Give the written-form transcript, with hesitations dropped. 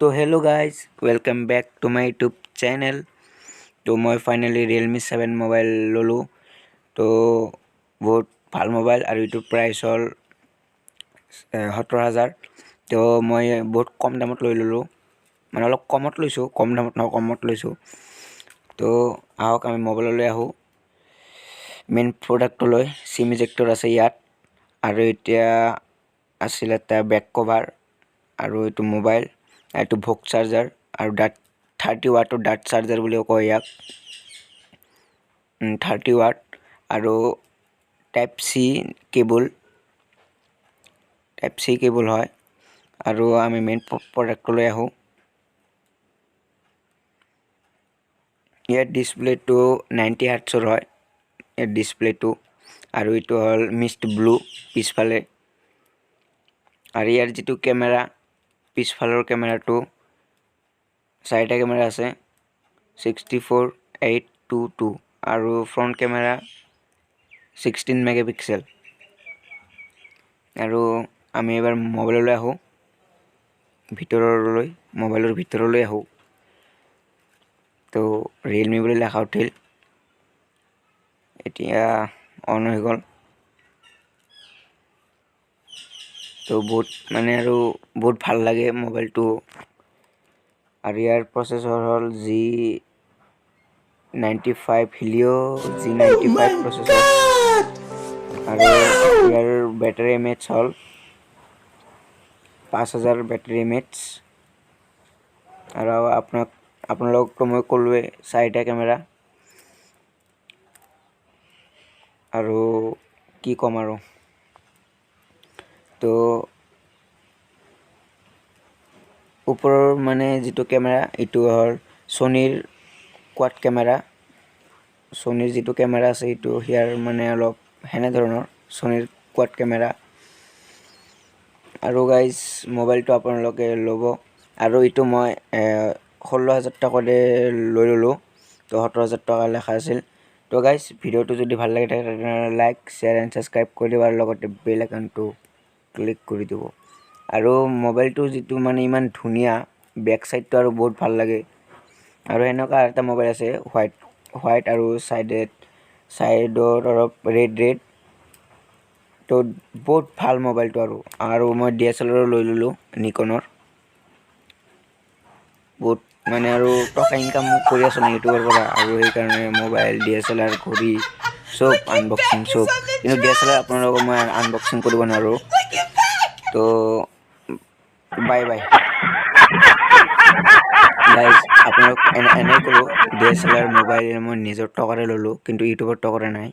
तो hello guys, welcome back to my YouTube channel. तो मैं फाइनली रियलमी 7 मोबाइल ललो। तो बहुत ভাল মোবাইল আৰু এইটোৰ প্ৰাইচ হ'ল 70,000। তো মই বহুত কম দামত লৈ ল'লোঁ, মানে অলপ কমত লৈছোঁ, কম দামত নহয় কমত লৈছোঁ। তো আহক আমি মোবাইললৈ আহোঁ। মেইন প্ৰডাক্টলৈ চিম ইজেক্টৰ আছে ইয়াত, আৰু এতিয়া আছিল এটা বেক কভাৰ, আৰু এইটো মোবাইল, এইটো ভোক চাৰ্জাৰ আৰু ডাট 30 ৱাটৰ ডাট চাৰ্জাৰ বুলিও কয় ইয়াক। 30 ৱাট আৰু টাইপ চি কেবল হয়। আৰু আমি মেইন প্ৰডাক্টলৈ আহোঁ। ইয়াৰ ডিছপ্লেটো 90 হাৰ্টছৰ হয় ইয়াৰ ডিছপ্লেটো, আৰু এইটো হ'ল মিষ্ট ব্লু পিছফালে। আৰু ইয়াৰ যিটো কেমেৰা, পিছফালৰ কেমেৰাটো 4টা কেমেৰা আছে, 64, 8, 2, 2, আৰু ফ্ৰণ্ট কেমেৰা 16 মেগাপিক্সেল। আৰু আমি এবাৰ মোবাইললৈ আহোঁ, মোবাইলৰ ভিতৰলৈ আহোঁ। তো ৰিয়েলমি বুলি লেখা উঠিল, এতিয়া অন হৈ গ'ল। তো বহুত ভাল লাগে মোবাইলটো। আৰু ইয়াৰ প্ৰচেছৰ হ'ল G95 Helio G95 প্ৰচেছৰ, আৰু ইয়াৰ বেটাৰী এমএইচ হ'ল 5000 বেটাৰী এমএইচ। আৰু আপোনালোকতো মই ক'লোৱে 4টা কেমেৰা, আৰু কি ক'ম আৰু। তো ওপৰৰ মানে যিটো কেমেৰা, এইটো হ'ল ছনীৰ কোৱাড কেমেৰা। ছনীৰ যিটো কেমেৰা আছে এইটো ইয়াৰ মানে অলপ সেনেধৰণৰ ছনীৰ কোৱাড কেমেৰা। আৰু গাইজ মোবাইলটো আপোনালোকে ল'ব, আৰু এইটো মই 16,000 টকাতে লৈ ল'লোঁ। তো 17,000 টকা লেখা আছিল। তো গাইজ ভিডিঅ'টো যদি ভাল লাগে থাকে তেনেহ'লে লাইক, শ্বেয়াৰ এণ্ড ছাবস্ক্ৰাইব কৰি দিব, আৰু লগতে বেল আইকনটো ক্লিক কৰি দিব। আৰু মোবাইলটো যিটো মানে ইমান ধুনীয়া, বেক চাইডটো আৰু বহুত ভাল লাগে। আৰু এনেকুৱা এটা মোবাইল আছে হোৱাইট আৰু ছাইডত অলপ ৰেড। তো বহুত ভাল মোবাইলটো। আৰু মই DSLR লৈ ল'লোঁ নিকনৰ। বহুত মানে আৰু টকা ইনকাম কৰি আছোঁ মই ইউটিউবৰ পৰা, আৰু সেইকাৰণে মোবাইল, DSLR, ঘড়ী চব আনবক্সিং চব। কিন্তু DSLR আপোনালোকক মই আনবক্সিং কৰিব নোৱাৰোঁ। তো বাই গাইজ, আপোনালোক এনেই ক'লোঁ DSLR মোবাইল মই নিজৰ টকাৰে ল'লোঁ, কিন্তু ইউটিউবৰ টকাৰে নাই।